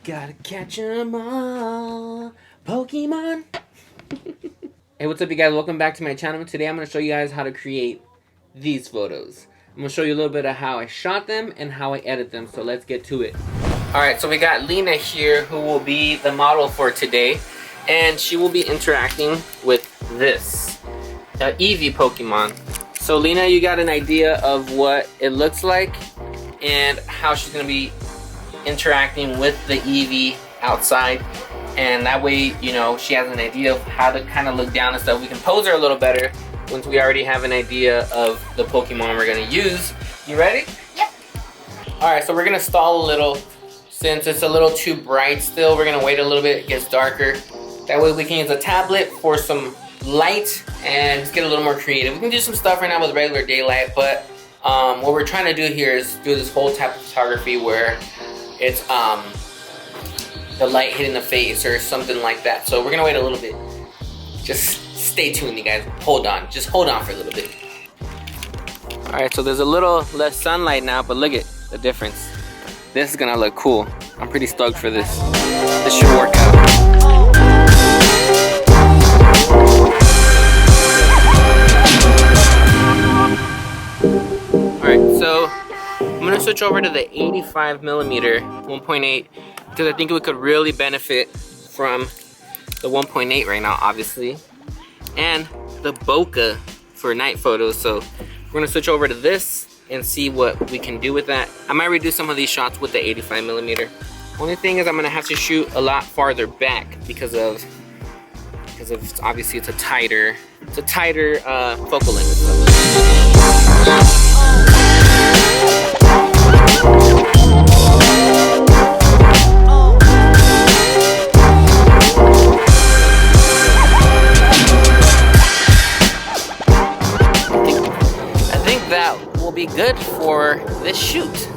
Gotta catch 'em all, Pokemon. Hey, what's up, you guys? Welcome back to my channel. Today I'm going to show you guys how to create these photos. I'm going to show you a little bit of how I shot them and how I edit them. So let's get to it. Alright, so we got Lina here, who will be the model for today. And she will be interacting with this, the Eevee Pokemon. So Lina, you got an idea of what it looks like and how she's going to be interacting with the Eevee outside. And that way, you know, she has an idea of how to kind of look down and stuff. We can pose her a little better once we already have an idea of the Pokemon we're going to use. You ready? Yep. Alright, so we're going to stall a little. Since it's a little too bright still, we're going to wait a little bit, it gets darker. That way we can use a tablet for some light and just get a little more creative. We can do some stuff right now with regular daylight, but what we're trying to do here is do this whole type of photography where it's the light hitting the face or something like that. So we're gonna wait a little bit. Just stay tuned, you guys. Hold on. Just hold on for a little bit. Alright, so there's a little less sunlight now, but look at the difference. This is gonna look cool. I'm pretty stoked for this. This should work out. Alright, so I'm gonna switch over to the 85mm 1.8 because I think we could really benefit from the 1.8 right now, obviously, and the bokeh for night photos. So we're gonna switch over to this and see what we can do with that. I might redo some of these shots with the 85mm. Only thing is I'm gonna have to shoot a lot farther back because of obviously it's a tighter focal length. Be good for this shoot.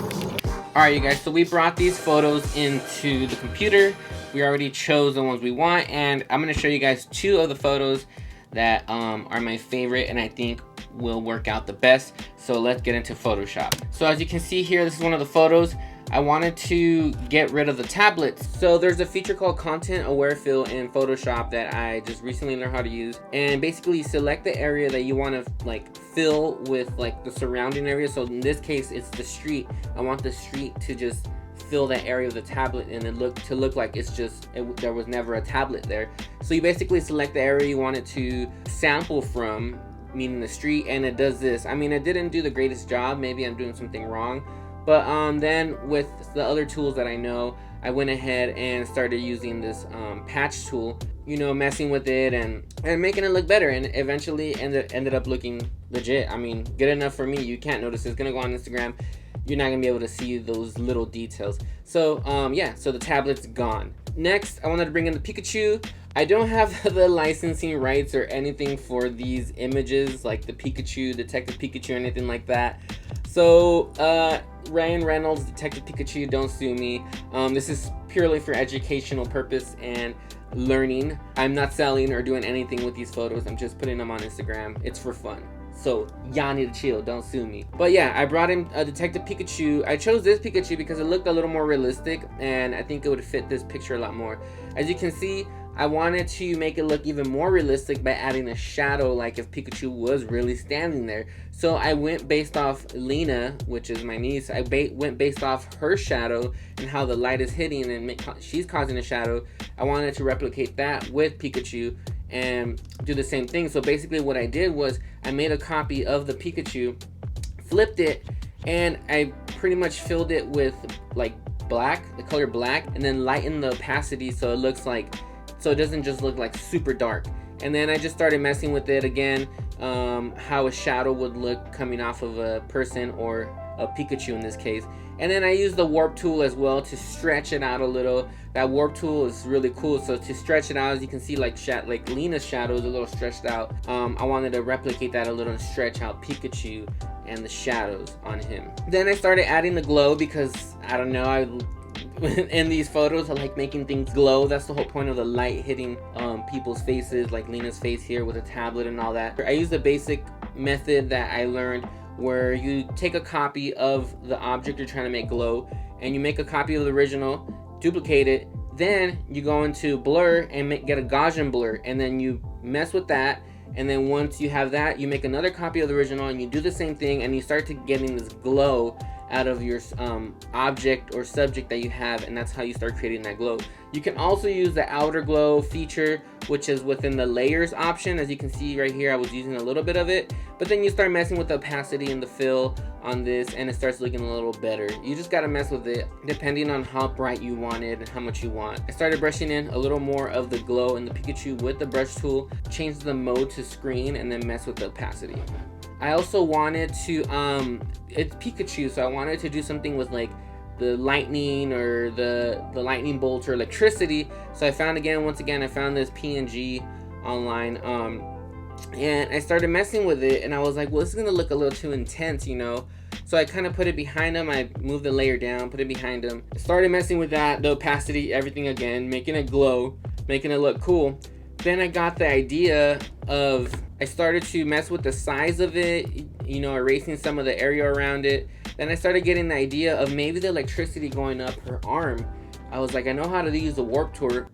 Alright, you guys, so we brought these photos into the computer. We already chose the ones we want, and I'm going to show you guys two of the photos that are my favorite and I think will work out the best. So let's get into Photoshop. So as you can see here, this is one of the photos. I wanted to get rid of the tablets. So there's a feature called Content Aware Fill in Photoshop that I just recently learned how to use. And basically you select the area that you want to like fill with like the surrounding area. So in this case, it's the street. I want the street to just fill that area of the tablet and it look like it's just, there was never a tablet there. So you basically select the area you want it to sample from, meaning the street, and it does this. I mean, it didn't do the greatest job. Maybe I'm doing something wrong. But then with the other tools that I know, I went ahead and started using this patch tool, you know, messing with it and making it look better, and eventually ended up looking legit. I mean, good enough for me. You can't notice. It's gonna go on Instagram. You're not gonna be able to see those little details. So yeah, so the tablet's gone. Next, I wanted to bring in the Pikachu. I don't have the licensing rights or anything for these images, like the Pikachu, Detective Pikachu, or anything like that. So Ryan Reynolds, Detective Pikachu, don't sue me. This is purely for educational purpose and learning. I'm not selling or doing anything with these photos. I'm just putting them on Instagram. It's for fun. So y'all need to chill, don't sue me. But yeah, I brought in a Detective Pikachu. I chose this Pikachu because it looked a little more realistic and I think it would fit this picture a lot more. As you can see, I wanted to make it look even more realistic by adding a shadow, like if Pikachu was really standing there. So I went based off Lina, which is my niece. I went based off her shadow and how the light is hitting and she's causing a shadow. I wanted to replicate that with Pikachu and do the same thing. So basically what I did was I made a copy of the Pikachu, flipped it, and I pretty much filled it with like black, the color black, and then lightened the opacity so it looks like, so it doesn't just look like super dark. And then I just started messing with it again, how a shadow would look coming off of a person or a Pikachu in this case. And then I used the warp tool as well to stretch it out a little. That warp tool is really cool. So to stretch it out, as you can see, like Lina's shadow is a little stretched out. I wanted to replicate that a little and stretch out Pikachu and the shadows on him. Then I started adding the glow because, I don't know, in these photos I like making things glow. That's the whole point of the light hitting people's faces, like Lina's face here with a tablet and all that. I used the basic method that I learned where you take a copy of the object you're trying to make glow and you make a copy of the original, duplicate it. Then you go into blur and get a Gaussian blur, and then you mess with that. And then once you have that, you make another copy of the original and you do the same thing, and you start to getting this glow out of your object or subject that you have, and that's how you start creating that glow. You can also use the outer glow feature, which is within the layers option. As you can see right here, I was using a little bit of it, but then you start messing with the opacity and the fill on this, and it starts looking a little better. You just gotta mess with it depending on how bright you want it and how much you want. I started brushing in a little more of the glow in the Pikachu with the brush tool, change the mode to screen, and then mess with the opacity. I also wanted to, it's Pikachu, so I wanted to do something with like the lightning or the lightning bolt or electricity. So I found once again, I found this PNG online, and I started messing with it, and I was like, well, this is gonna look a little too intense, you know? So I kind of put it behind him. I moved the layer down, put it behind him. I started messing with that, the opacity, everything again, making it glow, making it look cool. Then I got the idea of, I started to mess with the size of it, you know, erasing some of the area around it. Then I started getting the idea of maybe the electricity going up her arm. I was like, I know how to use the Warp Tour.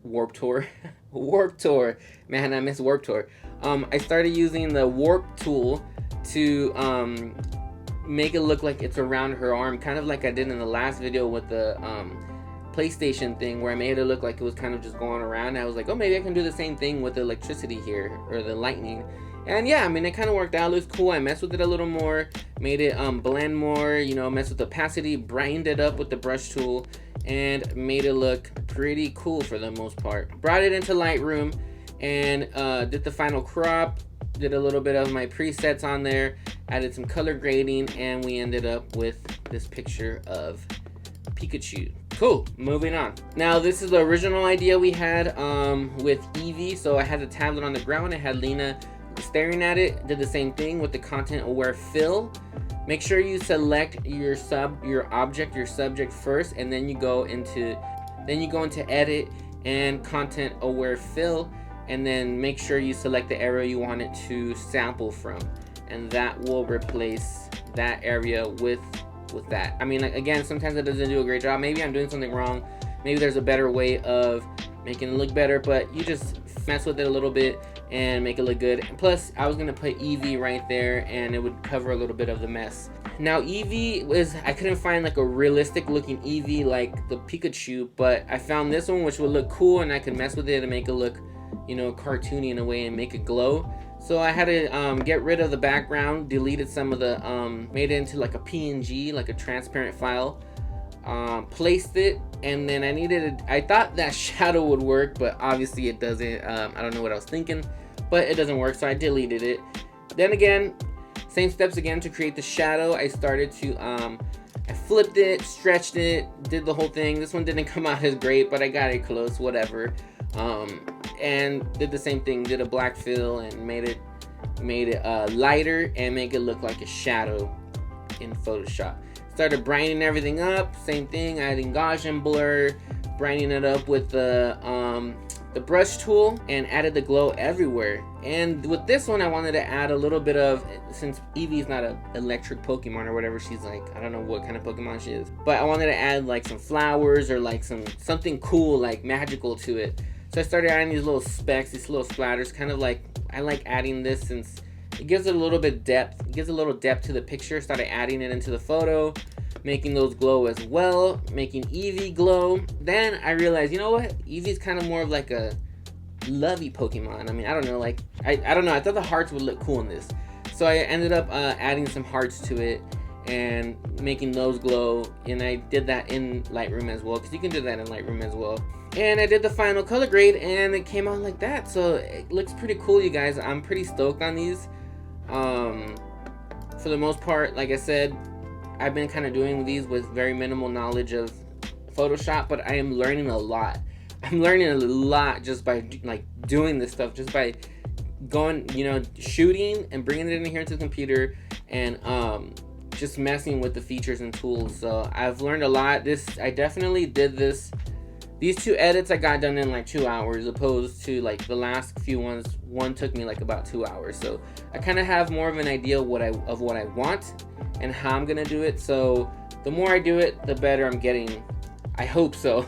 Man, I miss Warp Tour. I started using the Warp tool to make it look like it's around her arm, kind of like I did in the last video with the PlayStation thing, where I made it look like it was kind of just going around. I was like, oh, maybe I can do the same thing with the electricity here, or the lightning. And yeah, I mean, it kind of worked out. It looks cool. I messed with it a little more, made it blend more, you know, messed with the opacity, brightened it up with the brush tool, and made it look pretty cool for the most part. Brought it into Lightroom and did the final crop, did a little bit of my presets on there, added some color grading, and we ended up with this picture of Pikachu. Cool, moving on. Now, this is the original idea we had with Eevee. So I had the tablet on the ground, I had Lina staring at it, did the same thing with the content aware fill. Make sure you select your object, your subject first, and then you go into edit and content aware fill, and then make sure you select the area you want it to sample from, and that will replace that area with that. I mean, again, sometimes it doesn't do a great job. Maybe I'm doing something wrong. Maybe there's a better way of making it look better, but you just mess with it a little bit and make it look good. And plus, I was gonna put Eevee right there, and it would cover a little bit of the mess. Now, Eevee I couldn't find like a realistic looking Eevee like the Pikachu, but I found this one which would look cool, and I could mess with it and make it look, you know, cartoony in a way and make it glow. So I had to get rid of the background, deleted some of the, made it into like a PNG, like a transparent file, placed it, and then I thought that shadow would work, but obviously it doesn't. I don't know what I was thinking, but it doesn't work, so I deleted it. Then again, same steps again to create the shadow. I started to, I flipped it, stretched it, did the whole thing. This one didn't come out as great, but I got it close, whatever. And did the same thing, did a black fill and made it lighter and make it look like a shadow in Photoshop. Started brightening everything up, same thing, adding Gaussian blur, brightening it up with the brush tool, and added the glow everywhere. And with this one, I wanted to add a little bit of, since Eevee's not an electric Pokemon or whatever she's like, I don't know what kind of Pokemon she is, but I wanted to add like some flowers or like something cool, like magical to it. So I started adding these little specks, these little splatters, kind of like, I like adding this since it gives it a little bit depth. It gives a little depth to the picture. Started adding it into the photo, making those glow as well, making Eevee glow. Then I realized, you know what? Eevee's kind of more of like a lovey Pokemon. I mean, I don't know, like, I don't know. I thought the hearts would look cool in this. So I ended up adding some hearts to it and making those glow. And I did that in Lightroom as well, because you can do that in Lightroom as well. And I did the final color grade, and it came out like that. So it looks pretty cool, you guys. I'm pretty stoked on these. For the most part, like I said, I've been kind of doing these with very minimal knowledge of Photoshop, but I am learning a lot. I'm learning a lot just by like doing this stuff, just by going, you know, shooting and bringing it in here to the computer, and just messing with the features and tools. So I've learned a lot. I definitely did this. These two edits I got done in like 2 hours, opposed to like the last few ones. One took me like about 2 hours. So I kind of have more of an idea of what I want and how I'm gonna do it. So the more I do it, the better I'm getting I hope so.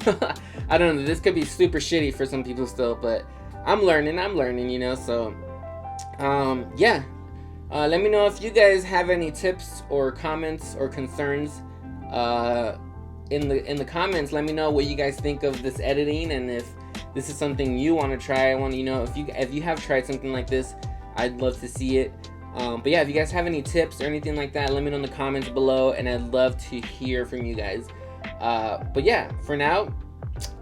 I don't know, this could be super shitty for some people still, but I'm learning, you know, so yeah. Let me know if you guys have any tips or comments or concerns in the comments. Let me know what you guys think of this editing, and if this is something you want to try. I want to, you know, if you have tried something like this, I'd love to see it. But yeah, if you guys have any tips or anything like that, let me know in the comments below, and I'd love to hear from you guys. But yeah, for now,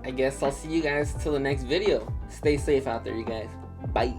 I guess I'll see you guys till the next video. Stay safe out there, you guys. Bye.